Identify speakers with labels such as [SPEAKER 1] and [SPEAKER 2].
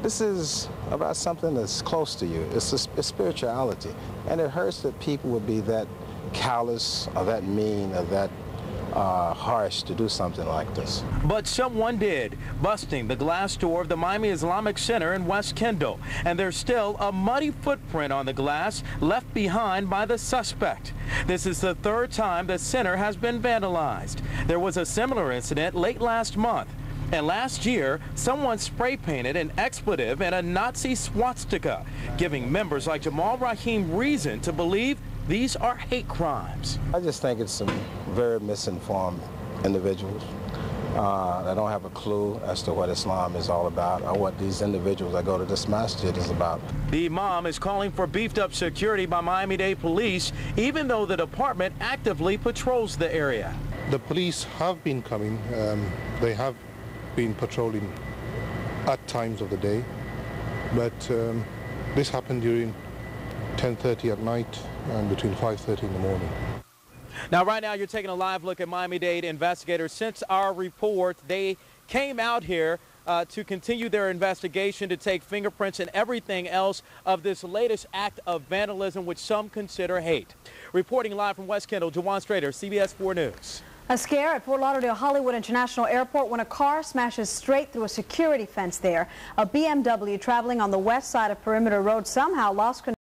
[SPEAKER 1] This is about something that's close to you. It's spirituality. And it hurts that people would be that callous or that mean or that harsh to do something like this.
[SPEAKER 2] But someone did, busting the glass door of the Miami Islamic Center in West Kendall. And there's still a muddy footprint on the glass left behind by the suspect. This is the third time the center has been vandalized. There was a similar incident late last month. And last year, someone spray painted an expletive and a Nazi swastika, giving members like Jamal Rahim reason to believe these are hate crimes.
[SPEAKER 1] I just think it's some very misinformed individuals that don't have a clue as to what Islam is all about or what these individuals that go to this masjid is about.
[SPEAKER 2] The imam is calling for beefed up security by Miami-Dade police, even though the department actively patrols the area.
[SPEAKER 3] The police have been coming. They have been patrolling at times of the day, but this happened during 10:30 at night and between 5:30 in the morning.
[SPEAKER 2] Now, right now, you're taking a live look at Miami-Dade investigators. Since our report, they came out here to continue their investigation, to take fingerprints and everything else of this latest act of vandalism, which some consider hate. Reporting live from West Kendall, Jawan Strader, CBS 4 News.
[SPEAKER 4] A scare at Fort Lauderdale Hollywood International Airport when a car smashes straight through a security fence there. A BMW traveling on the west side of Perimeter Road somehow lost control.